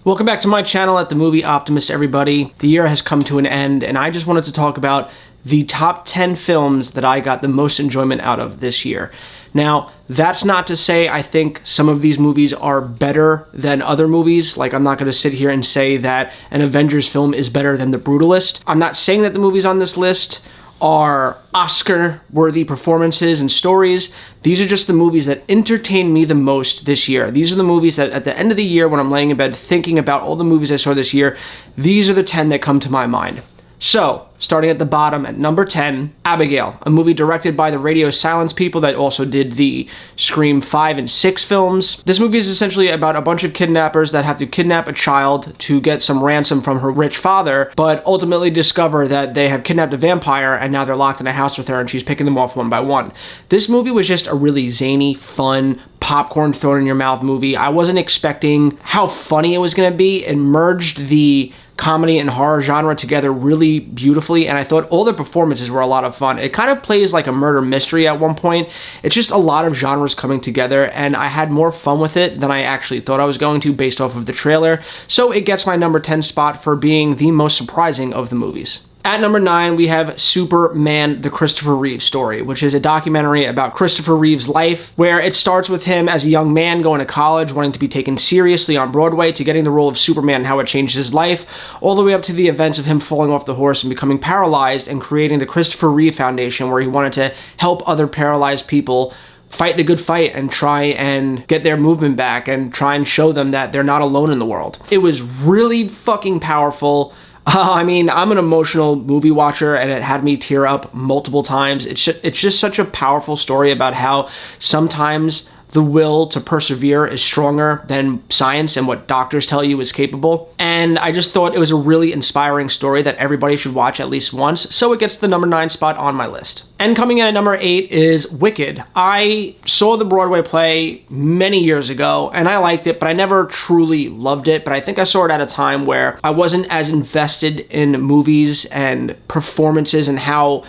Welcome back to my channel at The Movie Optimist, everybody. The year has come to an end, and I just wanted to talk about the top 10 films that I got the most enjoyment out of this year. Now, that's not to say I think some of these movies are better than other movies. Like, I'm not going to sit here and say that an Avengers film is better than The Brutalist. I'm not saying that the movies on this list are Oscar-worthy performances and stories. These are just the movies that entertain me the most this year. These are the movies that at the end of the year when I'm laying in bed thinking about all the movies I saw this year, these are the 10 that come to my mind. So, starting at the bottom at number 10, Abigail, a movie directed by the Radio Silence people that also did the Scream 5 and 6 films. This movie is essentially about a bunch of kidnappers that have to kidnap a child to get some ransom from her rich father, but ultimately discover that they have kidnapped a vampire and now they're locked in a house with her and she's picking them off one by one. This movie was just a really zany, fun, popcorn thrown in your mouth movie. I wasn't expecting how funny it was going to be. It merged the comedy and horror genre together really beautifully, and I thought all the performances were a lot of fun. It kind of plays like a murder mystery at one point. It's just a lot of genres coming together, and I had more fun with it than I actually thought I was going to based off of the trailer, so it gets my number 10 spot for being the most surprising of the movies. At number 9, we have Superman, the Christopher Reeve story, which is a documentary about Christopher Reeve's life, where it starts with him as a young man going to college, wanting to be taken seriously on Broadway, to getting the role of Superman and how it changed his life, all the way up to the events of him falling off the horse and becoming paralyzed and creating the Christopher Reeve Foundation, where he wanted to help other paralyzed people fight the good fight and try and get their movement back and try and show them that they're not alone in the world. It was really fucking powerful. I mean, I'm an emotional movie watcher, and it had me tear up multiple times. It's just such a powerful story about how sometimes the will to persevere is stronger than science and what doctors tell you is capable. And I just thought it was a really inspiring story that everybody should watch at least once, so it gets the number 9 spot on my list. And coming in at number 8 is Wicked. I saw the Broadway play many years ago, and I liked it, but I never truly loved it. But I think I saw it at a time where I wasn't as invested in movies and performances and how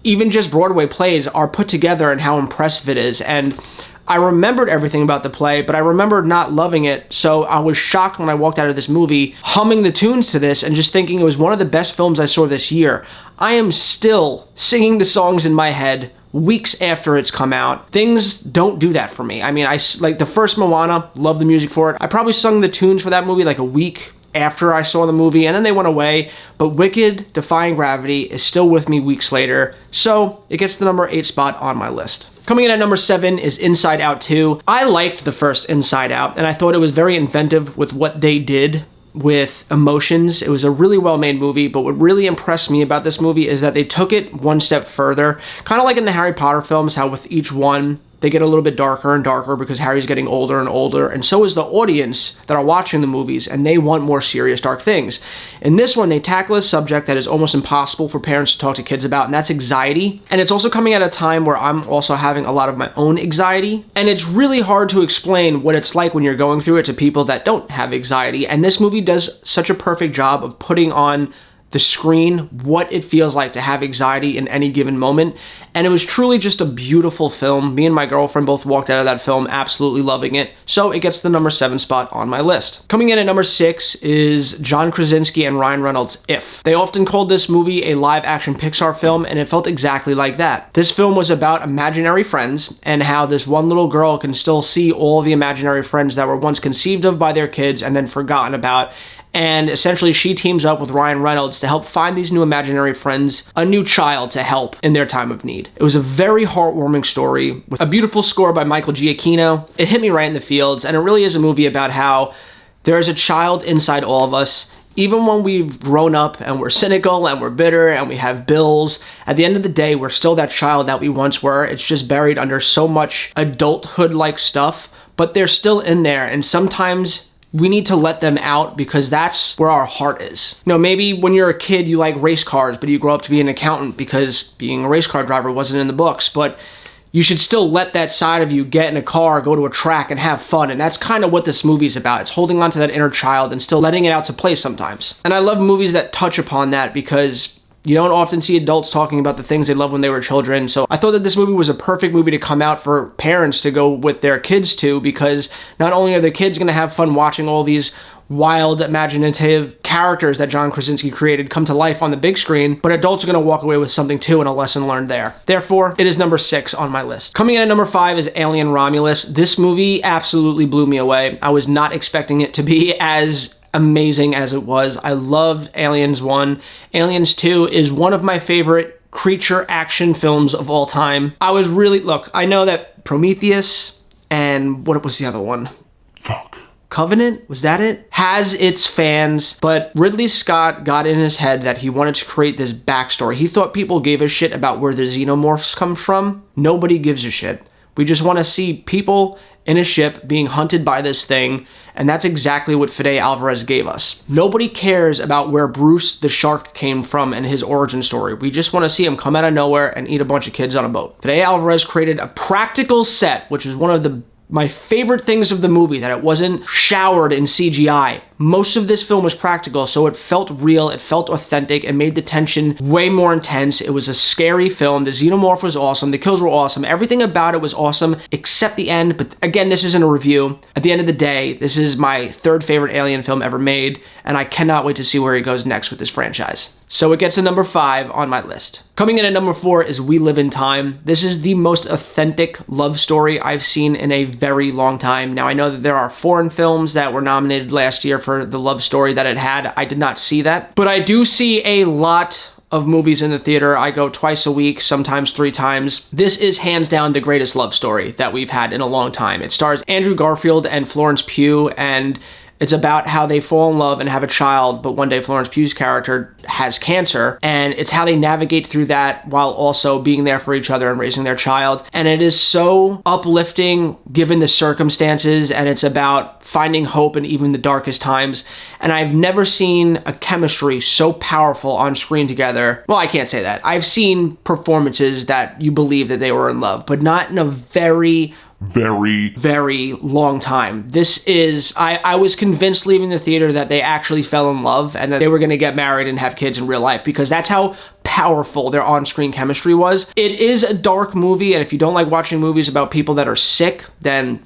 even just Broadway plays are put together and how impressive it is. And I remembered everything about the play, but I remembered not loving it, so I was shocked when I walked out of this movie humming the tunes to this and just thinking it was one of the best films I saw this year. I am still singing the songs in my head weeks after it's come out. Things don't do that for me. I mean, like the first Moana, love the music for it. I probably sung the tunes for that movie like a week after I saw the movie, and then they went away, but Wicked, Defying Gravity is still with me weeks later, so it gets the number 8 spot on my list. Coming in at number 7 is Inside Out 2. I liked the first Inside Out, and I thought it was very inventive with what they did with emotions. It was a really well-made movie, but what really impressed me about this movie is that they took it one step further, kind of like in the Harry Potter films, how with each one, they get a little bit darker and darker because Harry's getting older and older, and so is the audience that are watching the movies, and they want more serious, dark things. In this one, they tackle a subject that is almost impossible for parents to talk to kids about, and that's anxiety. And it's also coming at a time where I'm also having a lot of my own anxiety, and it's really hard to explain what it's like when you're going through it to people that don't have anxiety, and this movie does such a perfect job of putting on the screen what it feels like to have anxiety in any given moment. And it was truly just a beautiful film. Me and my girlfriend both walked out of that film absolutely loving it, so it gets the number 7 spot on my list. Coming in at number 6 is John Krasinski and Ryan Reynolds' If. They often called this movie a live-action Pixar film, and it felt exactly like that. This film was about imaginary friends and how this one little girl can still see all the imaginary friends that were once conceived of by their kids and then forgotten about. And essentially she teams up with Ryan Reynolds to help find these new imaginary friends a new child to help in their time of need. It was a very heartwarming story with a beautiful score by Michael Giacchino. It hit me right in the fields, and it really is a movie about how there is a child inside all of us. Even when we've grown up and we're cynical and we're bitter and we have bills, at the end of the day, we're still that child that we once were. It's just buried under so much adulthood-like stuff, but they're still in there, and sometimes we need to let them out because that's where our heart is. You know, maybe when you're a kid, you like race cars, but you grow up to be an accountant because being a race car driver wasn't in the books, but you should still let that side of you get in a car, go to a track, and have fun. And that's kind of what this movie's about. It's holding on to that inner child and still letting it out to play sometimes. And I love movies that touch upon that because You don't often see adults talking about the things they loved when they were children, so I thought that this movie was a perfect movie to come out for parents to go with their kids to, because not only are their kids going to have fun watching all these wild, imaginative characters that John Krasinski created come to life on the big screen, but adults are going to walk away with something too and a lesson learned there. Therefore, it is number 6 on my list. Coming in at number 5 is Alien Romulus. This movie absolutely blew me away. I was not expecting it to be as amazing as it was. I loved Aliens 1. Aliens 2 is one of my favorite creature action films of all time. I was really, look, I know that Prometheus and what was the other one? Covenant, was that it? Has its fans, but Ridley Scott got in his head that he wanted to create this backstory. He thought people gave a shit about where the xenomorphs come from. Nobody gives a shit. We just want to see people in a ship being hunted by this thing, and that's exactly what Fede Alvarez gave us. Nobody cares about where Bruce the shark came from and his origin story. We just want to see him come out of nowhere and eat a bunch of kids on a boat. Fede Alvarez created a practical set, which is one of my favorite things of the movie, that it wasn't showered in CGI. Most of this film was practical, so it felt real, it felt authentic, it made the tension way more intense. It was a scary film. The xenomorph was awesome, the kills were awesome, everything about it was awesome, except the end. But again, this isn't a review. At the end of the day, this is my 3rd favorite Alien film ever made, and I cannot wait to see where he goes next with this franchise. So it gets to number 5 on my list. Coming in at number 4 is We Live in Time. This is the most authentic love story I've seen in a very long time. Now, I know that there are foreign films that were nominated last year for the love story that it had. I did not see that. But I do see a lot of movies in the theater. I go twice a week, sometimes 3 times. This is hands down the greatest love story that we've had in a long time. It stars Andrew Garfield and Florence Pugh, and it's about how they fall in love and have a child, but one day Florence Pugh's character has cancer, and it's how they navigate through that while also being there for each other and raising their child. And it is so uplifting given the circumstances, and it's about finding hope in even the darkest times. And I've never seen a chemistry so powerful on screen together. Well, I can't say that. I've seen performances that you believe that they were in love, but not in a very long time. This is, I was convinced leaving the theater that they actually fell in love and that they were going to get married and have kids in real life, because that's how powerful their on-screen chemistry was. It is a dark movie, and if you don't like watching movies about people that are sick, then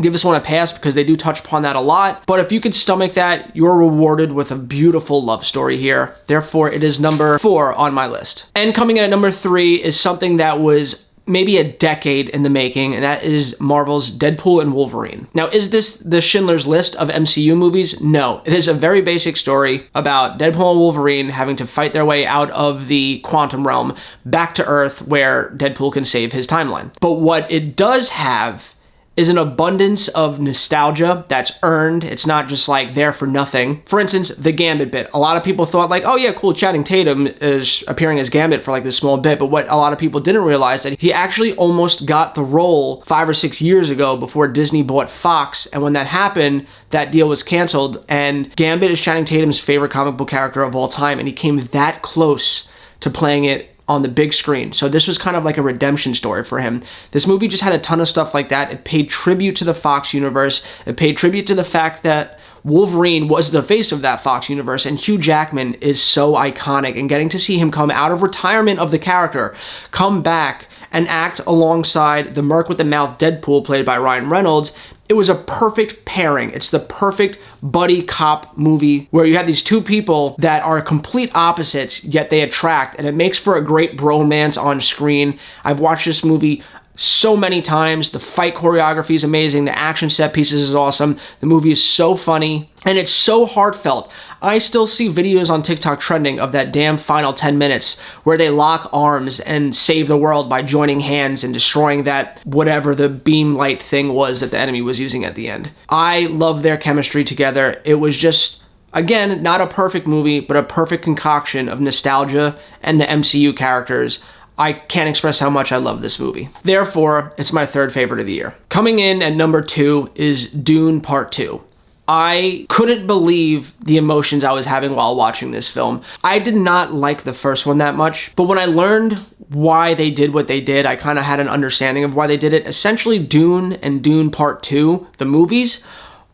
give this one a pass, because they do touch upon that a lot. But if you could stomach that, you're rewarded with a beautiful love story here. Therefore, it is number 4 on my list. And coming in at number 3 is something that was maybe a decade in the making, and that is Marvel's Deadpool and Wolverine. Now, is this the Schindler's List of MCU movies? No. It is a very basic story about Deadpool and Wolverine having to fight their way out of the quantum realm back to Earth, where Deadpool can save his timeline. But what it does have is an abundance of nostalgia that's earned. It's not just like there for nothing. For instance, the Gambit bit. A lot of people thought like, oh yeah, cool, Channing Tatum is appearing as Gambit for like this small bit, but what a lot of people didn't realize that he actually almost got the role 5 or 6 years ago before Disney bought Fox, and when that happened, that deal was canceled, and Gambit is Channing Tatum's favorite comic book character of all time, and he came that close to playing it on the big screen. So this was kind of like a redemption story for him. This movie just had a ton of stuff like that. It paid tribute to the Fox universe. It paid tribute to the fact that Wolverine was the face of that Fox universe, and Hugh Jackman is so iconic, and getting to see him come out of retirement of the character, come back and act alongside the Merc with the Mouth Deadpool played by Ryan Reynolds, it was a perfect pairing. It's the perfect buddy cop movie where you have these two people that are complete opposites, yet they attract, and it makes for a great bromance on screen. I've watched this movie so many times. The fight choreography is amazing. The action set pieces is awesome. The movie is so funny, and it's so heartfelt. I still see videos on TikTok trending of that damn final 10 minutes where they lock arms and save the world by joining hands and destroying that whatever the beam light thing was that the enemy was using at the end. I love their chemistry together. It was just, again, not a perfect movie, but a perfect concoction of nostalgia and the MCU characters. I can't express how much I love this movie. Therefore, it's my 3rd favorite of the year. Coming in at number 2 is Dune Part 2. I couldn't believe the emotions I was having while watching this film. I did not like the first one that much, but when I learned why they did what they did, I kind of had an understanding of why they did it. Essentially, Dune and Dune Part 2, the movies,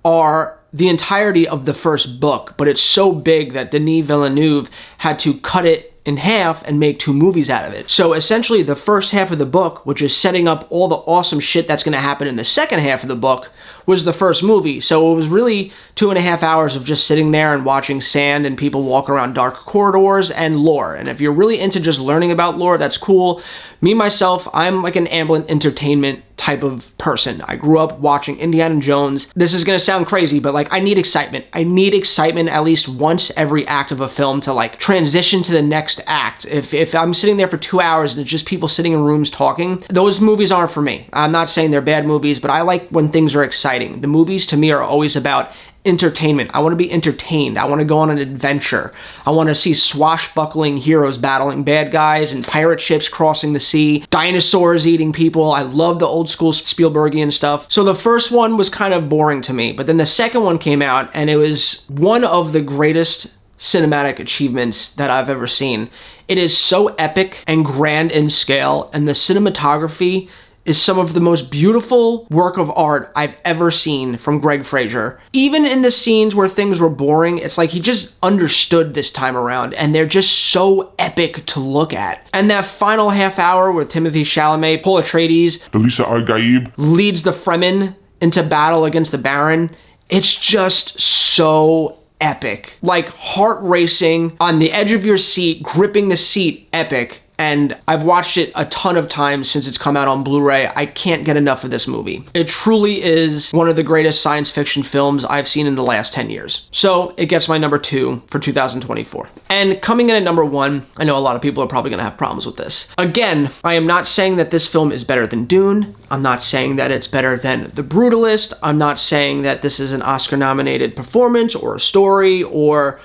are the entirety of the first book, but it's so big that Denis Villeneuve had to cut it in half and make 2 movies out of it. So essentially the first half of the book, which is setting up all the awesome shit that's gonna happen in the second half of the book, was the first movie. So it was really 2.5 hours of just sitting there and watching sand and people walk around dark corridors and lore. And if you're really into just learning about lore, that's cool. Me, myself, I'm like an ambient entertainment type of person. I grew up watching Indiana Jones. This is gonna sound crazy, but like I need excitement. I need excitement at least once every act of a film to like transition to the next act. If I'm sitting there for 2 hours and it's just people sitting in rooms talking, those movies aren't for me. I'm not saying they're bad movies, but I like when things are exciting. The movies to me are always about entertainment. I want to be entertained. I want to go on an adventure. I want to see swashbuckling heroes battling bad guys and pirate ships crossing the sea, dinosaurs eating people. I love the old school Spielbergian stuff. So the first one was kind of boring to me, but then the second one came out and it was one of the greatest cinematic achievements that I've ever seen. It is so epic and grand in scale, and the cinematography is some of the most beautiful work of art I've ever seen from Greg Fraser. Even in the scenes where things were boring, it's like he just understood this time around, and they're just so epic to look at. And that final half hour where Timothée Chalamet, Paul Atreides, Elisa Argaib leads the Fremen into battle against the Baron, it's just so epic. Like heart racing, on the edge of your seat, gripping the seat, epic. And I've watched it a ton of times since it's come out on Blu-ray. I can't get enough of this movie. It truly is one of the greatest science fiction films I've seen in the last 10 years. So it gets my number 2 for 2024. And coming in at number 1, I know a lot of people are probably gonna have problems with this. Again, I am not saying that this film is better than Dune. I'm not saying that it's better than The Brutalist. I'm not saying that this is an Oscar-nominated performance or a story or,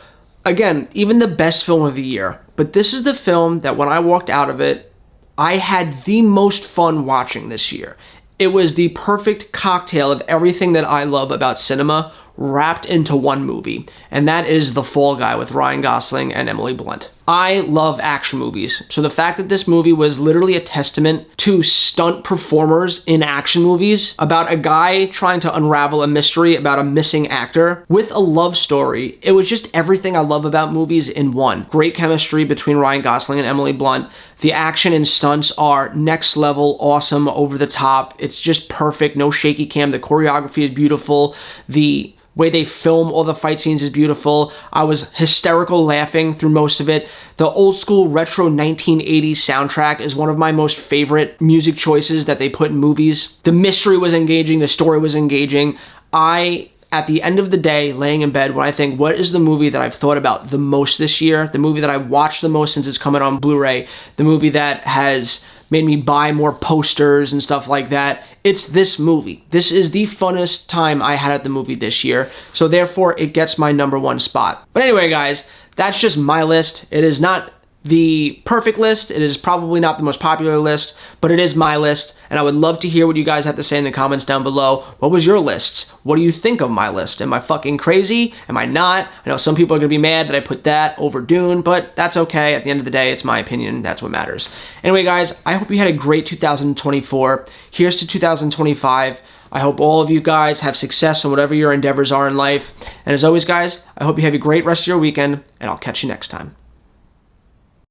again, even the best film of the year. But this is the film that when I walked out of it, I had the most fun watching this year. It was the perfect cocktail of everything that I love about cinema wrapped into one movie, and that is The Fall Guy with Ryan Gosling and Emily Blunt. I love action movies, so the fact that this movie was literally a testament to stunt performers in action movies about a guy trying to unravel a mystery about a missing actor with a love story, it was just everything I love about movies in one. Great chemistry between Ryan Gosling and Emily Blunt. The action and stunts are next level, awesome, over the top. It's just perfect, no shaky cam. The choreography is beautiful. The way they film all the fight scenes is beautiful. I was hysterical laughing through most of it. The old school retro 1980s soundtrack is one of my most favorite music choices that they put in movies. The mystery was engaging, the story was engaging. At the end of the day, laying in bed, when I think, what is the movie that I've thought about the most this year? The movie that I've watched the most since it's coming on Blu-ray? The movie that has made me buy more posters and stuff like that? It's this movie. This is the funnest time I had at the movie this year, so therefore it gets my number 1 spot. But anyway, guys, that's just my list. It is not the perfect list. It is probably not the most popular list, but it is my list, and I would love to hear what you guys have to say in the comments down below. What was your lists? What do you think of my list? Am I fucking crazy? Am I not? I know some people are gonna be mad that I put that over Dune, but that's okay. At the end of the day, it's my opinion. That's what matters. Anyway, guys, I hope you had a great 2024. Here's to 2025. I hope all of you guys have success in whatever your endeavors are in life. And as always, guys, I hope you have a great rest of your weekend, and I'll catch you next time.